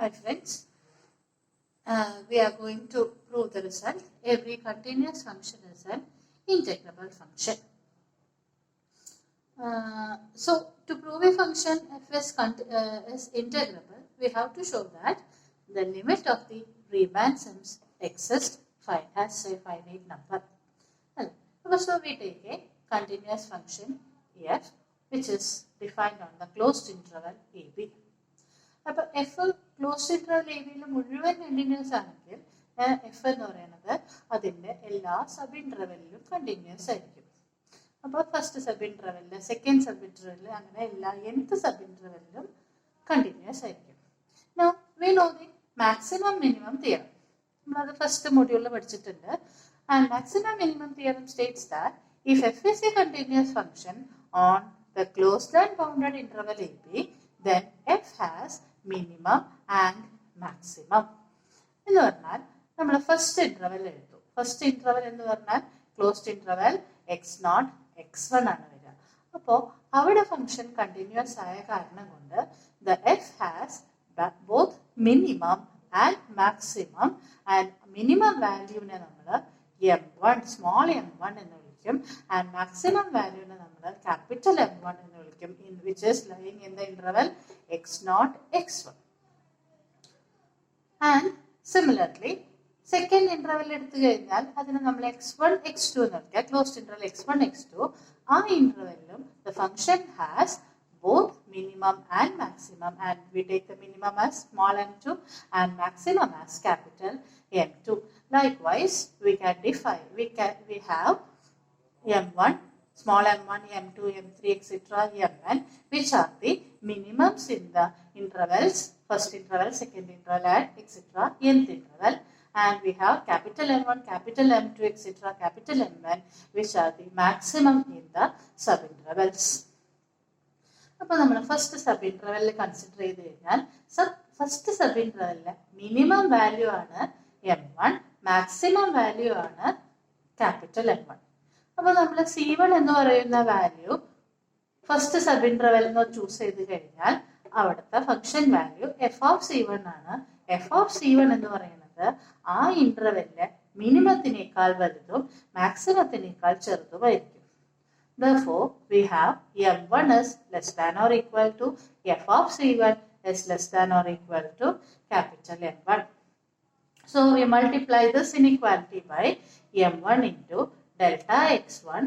Hi friends, we are going to prove the result. Every continuous function is an integrable function. So to prove a function f is integrable, we have to show that the limit of the Riemann sums exists has a finite number. So we take a continuous function f which is defined on the closed interval ab. അപ്പോൾ F closed interval A ബിയിൽ മുഴുവൻ continuous ആണെങ്കിൽ F എന്ന് പറയുന്നത് അതിൻ്റെ എല്ലാ sub ഇന്റർവെല്ലിലും continuous ആയിരിക്കും. അപ്പോൾ ഫസ്റ്റ് സബ് ഇന്റർവെല്ലിൽ, സെക്കൻഡ് സബ് ഇന്റർവെല്ലിൽ, അങ്ങനെ എല്ലാ nth സബ് ഇന്റർവെല്ലിലും കണ്ടിന്യൂസ് ആയിരിക്കും. Now we know the maximum minimum theorem. നമ്മളത് ഫസ്റ്റ് മൊഡ്യൂളിൽ പഠിച്ചിട്ടുണ്ട്. And maximum minimum theorem States that if F is A continuous function on the closed and bounded interval A B, then f has minimum and maximum. എന്ന് പറഞ്ഞാൽ നമ്മൾ first interval എടുത്തു. First interval എന്ന് പറഞ്ഞാൽ closed interval x0 x1 ആണ് വരിക. അപ്പോൾ അവിടെ ഫംഗ്ഷൻ കണ്ടിന്യൂസ് ആയ കാരണം കൊണ്ട് the f has both minimum and maximum, and minimum വാല്യൂവിനെ നമ്മൾ m1 സ്മോൾ m1 എന്ന് വിളിക്കും, and maximum വാല്യൂവിനെ നമ്മൾ ക്യാപിറ്റൽ m1 എന്ന് വിളിക്കും, which is lying in the interval x0 x1. And similarly second interval എടുത്തു കഴിഞ്ഞാൽ അതിനെ നമ്മൾ x1 x2 എന്ന് വിളിക്കുക. Closed interval x1 x2. ആ ഇന്റർവെല്ലിലും the function has both minimum and maximum, and we take the minimum as small m2 and maximum as capital M2. Likewise, we can define, we have m1, small m1, m2, m3, etc., mn, which are the minimums in the intervals, first interval, second interval, and etc., nth interval. And we have capital M1, capital M2, etc., capital Mn, which are the maximum in the subintervals. അപ്പോൾ നമ്മൾ first sub ഇന്റർവെല്ലിൽ consider ചെയ്ത് കഴിഞ്ഞാൽ first sub ഇന്റർവെല്ലിലെ minimum value ആണ് m1, maximum value ആണ് capital M1. അപ്പോൾ നമ്മൾ C1 എന്ന് പറയുന്ന വാല്യൂ ഫസ്റ്റ് സബ് ഇന്റർവെൽ എന്ന് ചൂസ് ചെയ്ത് കഴിഞ്ഞാൽ അവിടുത്തെ function value F of C1 ആണ്. എഫ് ഓഫ് C1 എന്ന് പറയുന്നത് ആ ഇന്റർവെല്ലിലെ മിനിമത്തിനേക്കാൾ വലുതും മാക്സിമത്തിനേക്കാൾ ചെറുതുമായിരിക്കും. Therefore, we have m1 is less than or equal to f of C1 is less than or equal to capital M1. So, we multiply this inequality by m1 into delta x1,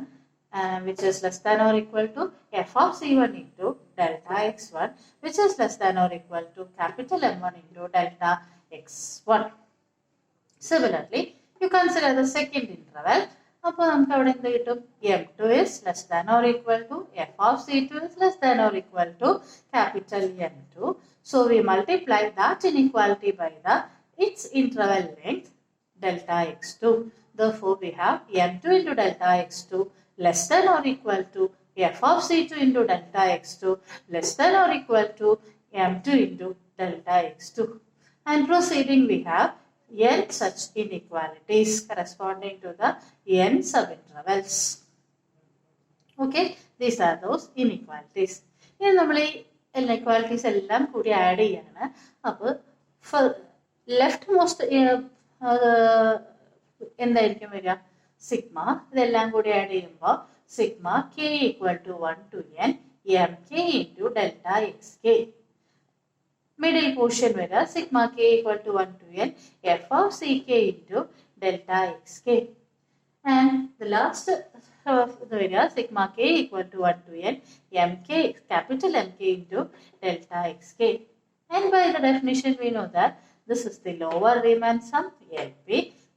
which is less than or equal to f of C1 into delta x1, which is less than or equal to capital M1 into delta x1. Similarly, you consider the second interval. അപ്പോൾ നമുക്ക് അവിടെ എന്ത് കിട്ടും? m2 is less than or equal to f of C2 is less than or equal to capital M2. So we multiply that inequality by its interval length delta x2. Therefore we have m2 into delta x2 less than or equal to f of C2 into delta x2 less than or equal to m2 into delta x2. And proceeding, we have n such inequalities corresponding to the n subintervals. Okay, these are those inequalities. ഇനി നമ്മൾ ഈ ഇനെക്വാലിറ്റീസ് എല്ലാം കൂടി add ചെയ്യാണ്. അപ്പോൾ left most എന്തായിരിക്കും വരിക? Sigma. ഇതെല്ലാം കൂടി ആഡ് ചെയ്യുമ്പോൾ sigma k equal to 1 to n mk into delta xk. Middle portion vira sigma k equal to 1 to n f of ck into delta xk. And the last vira sigma k equal to 1 to n mk, capital Mk into delta xk. And by the definition we know that this is the lower Riemann sum LP,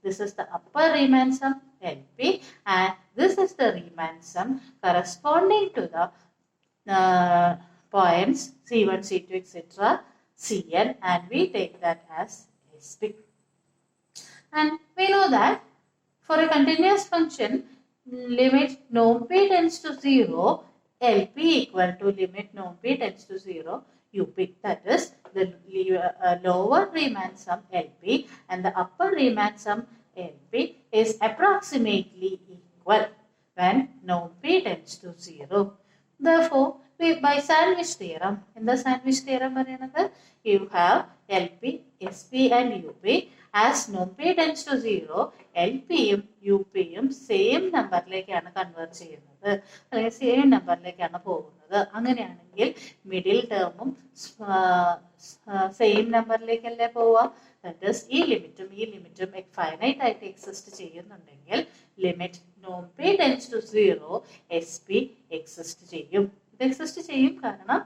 this is the upper Riemann sum LP, and this is the Riemann sum corresponding to the points C1, C2, etc., Cn, and we take that as Sp. And we know that for a continuous function, limit norm p tends to 0, Lp equal to limit norm p tends to 0, Up. That is the lower Riemann sum Lp and the upper Riemann sum Lp is approximately equal when norm p tends to 0. Therefore, by sandwich theorem. എന്താ sandwich theorem പറയുന്നത്? You have L P, S P and U P. As നോൺ P tends to 0, L പിയും U പിയും same നമ്പറിലേക്കാണ് convert ചെയ്യുന്നത്, അല്ലെങ്കിൽ same നമ്പറിലേക്കാണ് പോകുന്നത്. അങ്ങനെയാണെങ്കിൽ മിഡിൽ ടേമും സെയിം നമ്പറിലേക്കല്ലേ പോവുക? ഈ ലിമിറ്റും ഫൈനൈറ്റ് ആയിട്ട് എക്സിസ്റ്റ് ചെയ്യുന്നുണ്ടെങ്കിൽ ലിമിറ്റ് നോൺ P tends to 0 S P exist ചെയ്യും. ഇത് എക്സിസ്റ്റ് ചെയ്യും കാരണം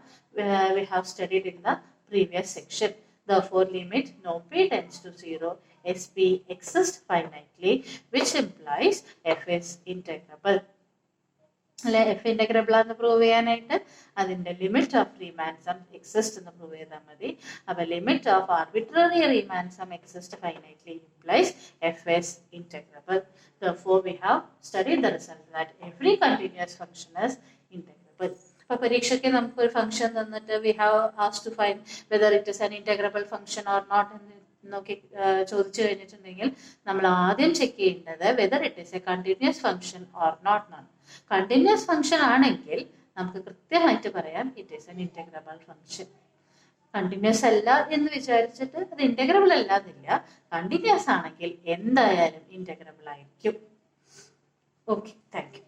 we have studied in the previous section. Therefore, limit non p tends to 0 sp exists finitely, which implies f is integrable. അല്ലെ, f integrable ആണെന്ന് prove ചെയ്യാനായിട്ട് അതിന്റെ limit of Riemann sum exist എന്ന് prove ചെയ്താൽ മതി. അപ്പൊ limit of arbitrary Riemann sum exist finitely implies f is integrable. Therefore, we have studied the result that every continuous function is integrable. അപ്പൊ പരീക്ഷയ്ക്ക് നമുക്ക് ഒരു ഫംഗ്ഷൻ തന്നിട്ട് we have asked to find whether it is an integrable function or not എന്ന് നോക്കി ചോദിച്ചു കഴിഞ്ഞിട്ടുണ്ടെങ്കിൽ നമ്മൾ ആദ്യം ചെക്ക് ചെയ്യേണ്ടത് whether it is a continuous function or not എന്നാണ്. കണ്ടിന്യൂസ് ഫംഗ്ഷൻ ആണെങ്കിൽ നമുക്ക് കൃത്യമായിട്ട് പറയാം it is N integrable function. Continuous അല്ല എന്ന് വിചാരിച്ചിട്ട് അത് ഇന്റഗ്രബിൾ അല്ലാതില്ല. കണ്ടിന്യൂസ് ആണെങ്കിൽ എന്തായാലും ഇന്റഗ്രബിൾ ആയിരിക്കും. Okay, thank you.